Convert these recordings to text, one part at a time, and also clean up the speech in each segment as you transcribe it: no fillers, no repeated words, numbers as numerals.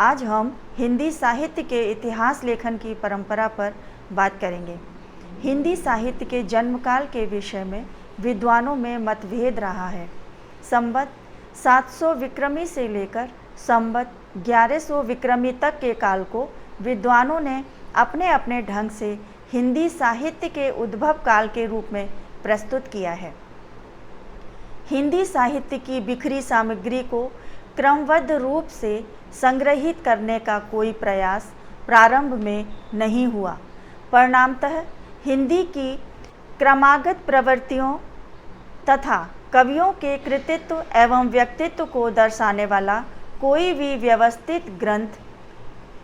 आज हम हिंदी साहित्य के इतिहास लेखन की परंपरा पर बात करेंगे। हिंदी साहित्य के जन्मकाल के विषय में विद्वानों में मतभेद रहा है। संवत 700 विक्रमी से लेकर संवत 1100 विक्रमी तक के काल को विद्वानों ने अपने अपने ढंग से हिंदी साहित्य के उद्भव काल के रूप में प्रस्तुत किया है। हिंदी साहित्य की बिखरी सामग्री को क्रमबद्ध रूप से संग्रहित करने का कोई प्रयास प्रारंभ में नहीं हुआ। परिणामतः हिंदी की क्रमागत प्रवृत्तियों तथा कवियों के कृतित्व एवं व्यक्तित्व को दर्शाने वाला कोई भी व्यवस्थित ग्रंथ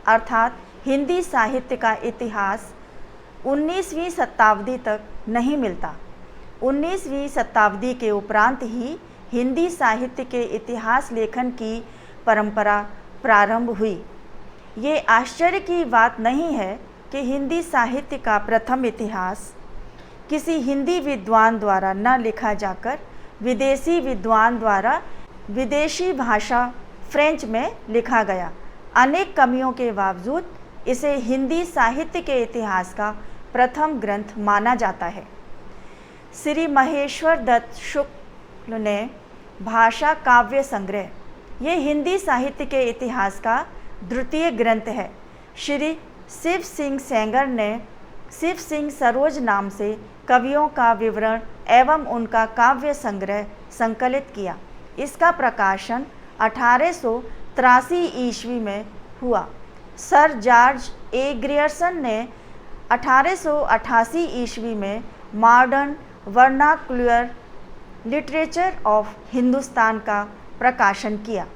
अर्थात हिंदी साहित्य का इतिहास 19वीं शताब्दी तक नहीं मिलता। 19वीं शताब्दी के उपरांत ही हिंदी साहित्य के इतिहास लेखन की परंपरा प्रारंभ हुई। ये आश्चर्य की बात नहीं है कि हिंदी साहित्य का प्रथम इतिहास किसी हिंदी विद्वान द्वारा न लिखा जाकर विदेशी विद्वान द्वारा विदेशी भाषा फ्रेंच में लिखा गया। अनेक कमियों के बावजूद इसे हिंदी साहित्य के इतिहास का प्रथम ग्रंथ माना जाता है। श्री महेश्वर दत्त शुक्ल ने भाषा काव्य संग्रह, ये हिंदी साहित्य के इतिहास का द्वितीय ग्रंथ है। श्री शिव सिंह सेंगर ने शिव सिंह सरोज नाम से कवियों का विवरण एवं उनका काव्य संग्रह संकलित किया। इसका प्रकाशन 1883 ईस्वी में हुआ। सर जॉर्ज ए ग्रियर्सन ने 1888 ईस्वी में modern vernacular literature of Hindustan का प्रकाशन किया।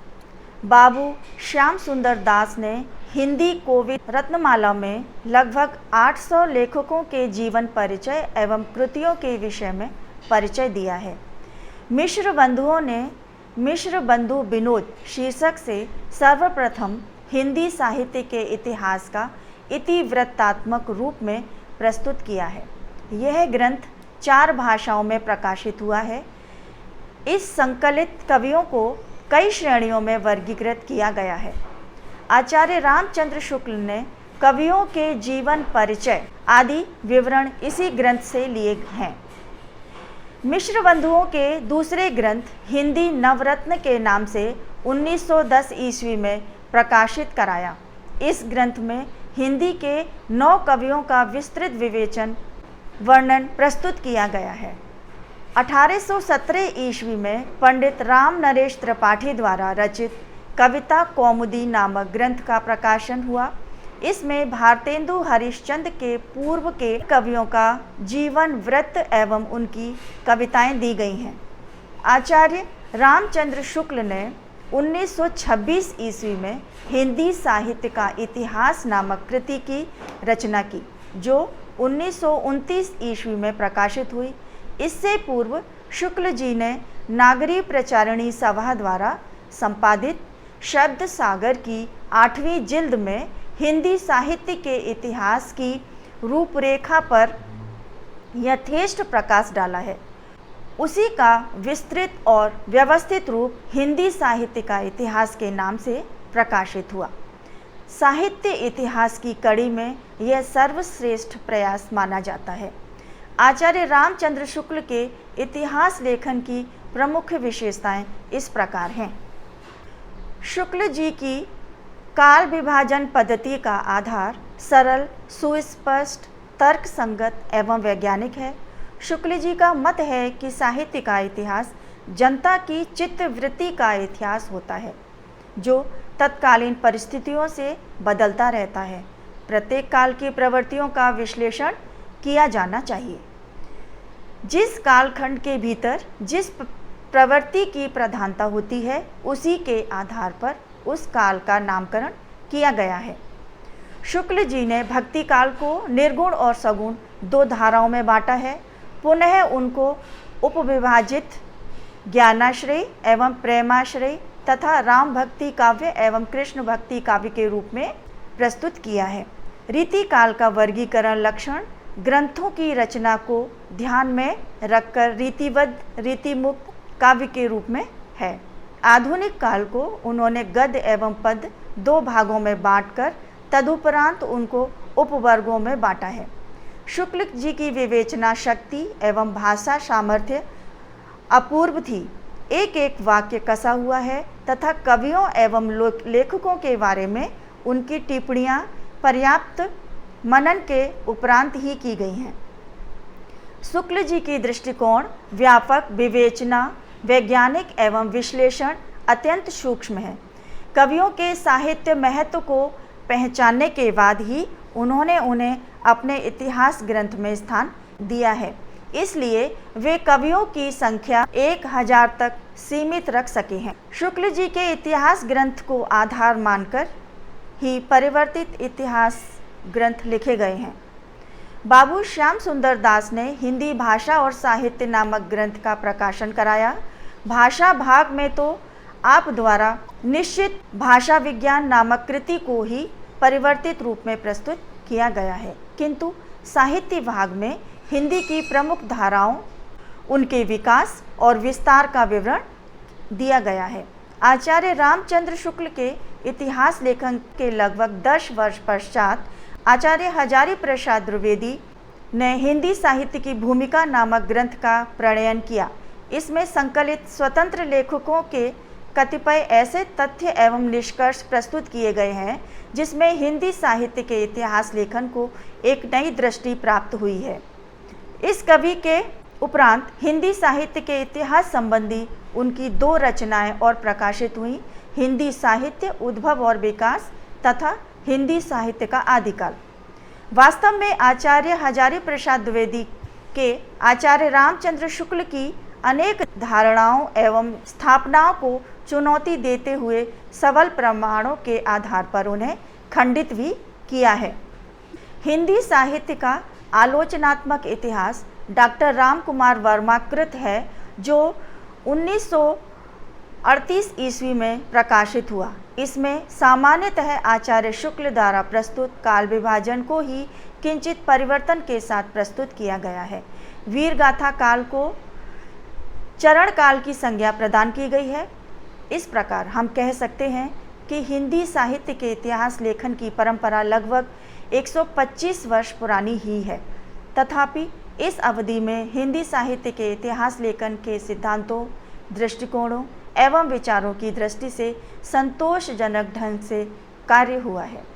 बाबू श्याम सुंदर दास ने हिंदी कोविद रत्नमाला में लगभग 800 लेखकों के जीवन परिचय एवं कृतियों के विषय में परिचय दिया है। मिश्र बंधुओं ने मिश्र बंधु विनोद शीर्षक से सर्वप्रथम हिंदी साहित्य के इतिहास का इतिवृत्तात्मक रूप में प्रस्तुत किया है। यह ग्रंथ 4 भाषाओं में प्रकाशित हुआ है। इस संकलित कवियों को कई श्रेणियों में वर्गीकृत किया गया है। आचार्य रामचंद्र शुक्ल ने कवियों के जीवन परिचय आदि विवरण इसी ग्रंथ से लिए हैं। मिश्र बंधुओं के दूसरे ग्रंथ हिंदी नवरत्न के नाम से 1910 ईस्वी में प्रकाशित कराया। इस ग्रंथ में हिंदी के 9 कवियों का विस्तृत विवेचन वर्णन प्रस्तुत किया गया है। 1817 ईस्वी में पंडित राम नरेश त्रिपाठी द्वारा रचित कविता कौमुदी नामक ग्रंथ का प्रकाशन हुआ। इसमें भारतेंदु हरिश्चंद्र के पूर्व के कवियों का जीवन वृत्त एवं उनकी कविताएं दी गई हैं। आचार्य रामचंद्र शुक्ल ने 1926 ईस्वी में हिंदी साहित्य का इतिहास नामक कृति की रचना की, जो 1929 ईस्वी में प्रकाशित हुई। इससे पूर्व शुक्ल जी ने नागरी प्रचारिणी सभा द्वारा संपादित शब्द सागर की 8वीं जिल्द में हिंदी साहित्य के इतिहास की रूपरेखा पर यथेष्ट प्रकाश डाला है। उसी का विस्तृत और व्यवस्थित रूप हिंदी साहित्य का इतिहास के नाम से प्रकाशित हुआ। साहित्य इतिहास की कड़ी में यह सर्वश्रेष्ठ प्रयास माना जाता है। आचार्य रामचंद्र शुक्ल के इतिहास लेखन की प्रमुख विशेषताएं इस प्रकार हैं। शुक्ल जी की काल विभाजन पद्धति का आधार सरल, सुस्पष्ट, तर्क संगत एवं वैज्ञानिक है। शुक्ल जी का मत है कि साहित्य का इतिहास जनता की चित्तवृत्ति का इतिहास होता है, जो तत्कालीन परिस्थितियों से बदलता रहता है। प्रत्येक काल की प्रवृत्तियों का विश्लेषण किया जाना चाहिए। जिस कालखंड के भीतर जिस प्रवृत्ति की प्रधानता होती है, उसी के आधार पर उस काल का नामकरण किया गया है। शुक्ल जी ने भक्ति काल को निर्गुण और सगुण 2 धाराओं में बांटा है। पुनः उनको उपविभाजित ज्ञानाश्रय एवं प्रेमाश्रय तथा राम भक्ति काव्य एवं कृष्ण भक्ति काव्य के रूप में प्रस्तुत किया है। रीति काल का वर्गीकरण लक्षण ग्रंथों की रचना को ध्यान में रखकर रीतिबद्ध रीतिमुक्त काव्य के रूप में है। आधुनिक काल को उन्होंने गद्य एवं पद्य दो भागों में बांटकर तदुपरांत उनको उपवर्गों में बांटा है। शुक्ल जी की विवेचना शक्ति एवं भाषा सामर्थ्य अपूर्व थी। एक एक वाक्य कसा हुआ है तथा कवियों एवं लेखकों के बारे में उनकी टिप्पणियां पर्याप्त मनन के उपरांत ही की गई हैं। शुक्ल जी की दृष्टिकोण व्यापक, विवेचना वैज्ञानिक एवं विश्लेषण अत्यंत सूक्ष्म है। कवियों के साहित्य महत्व को पहचानने के बाद ही उन्होंने उन्हें अपने इतिहास ग्रंथ में स्थान दिया है। इसलिए वे कवियों की संख्या 1000 तक सीमित रख सके हैं। शुक्ल जी के इतिहास ग्रंथ को आधार मानकर ही परिवर्तित इतिहास ग्रंथ लिखे गए हैं। बाबू श्याम सुंदर दास ने हिंदी भाषा और साहित्य नामक ग्रंथ का प्रकाशन कराया। भाषा भाग में तो आप द्वारा निश्चित भाषा विज्ञान नामक कृति को ही परिवर्तित रूप में प्रस्तुत किया गया है, किंतु साहित्य भाग में हिंदी की प्रमुख धाराओं, उनके विकास और विस्तार का विवरण दिया गया है। आचार्य रामचंद्र शुक्ल के इतिहास लेखन के लगभग 10 वर्ष पश्चात आचार्य हजारी प्रसाद द्विवेदी ने हिंदी साहित्य की भूमिका नामक ग्रंथ का प्रणयन किया। इसमें संकलित स्वतंत्र लेखकों के कतिपय ऐसे तथ्य एवं निष्कर्ष प्रस्तुत किए गए हैं जिसमें हिंदी साहित्य के इतिहास लेखन को एक नई दृष्टि प्राप्त हुई है। इस कवि के उपरांत हिंदी साहित्य के इतिहास संबंधी उनकी 2 रचनाएं और प्रकाशित हुई, हिंदी साहित्य उद्भव और विकास तथा हिंदी साहित्य का आदिकाल। वास्तव में आचार्य हजारी प्रसाद द्विवेदी के आचार्य रामचंद्र शुक्ल की अनेक धारणाओं एवं स्थापनाओं को चुनौती देते हुए सबल प्रमाणों के आधार पर उन्हें खंडित भी किया है। हिंदी साहित्य का आलोचनात्मक इतिहास डॉक्टर राम कुमार वर्मा कृत है, जो 1938 ईस्वी में प्रकाशित हुआ। इसमें सामान्यतः आचार्य शुक्ल द्वारा प्रस्तुत काल विभाजन को ही किंचित परिवर्तन के साथ प्रस्तुत किया गया है। वीर गाथा काल को चरण काल की संज्ञा प्रदान की गई है। इस प्रकार हम कह सकते हैं कि हिंदी साहित्य के इतिहास लेखन की परंपरा लगभग 125 वर्ष पुरानी ही है। तथापि इस अवधि में हिंदी साहित्य के इतिहास लेखन के सिद्धांतों, दृष्टिकोणों एवं विचारों की दृष्टि से संतोषजनक ढंग से कार्य हुआ है।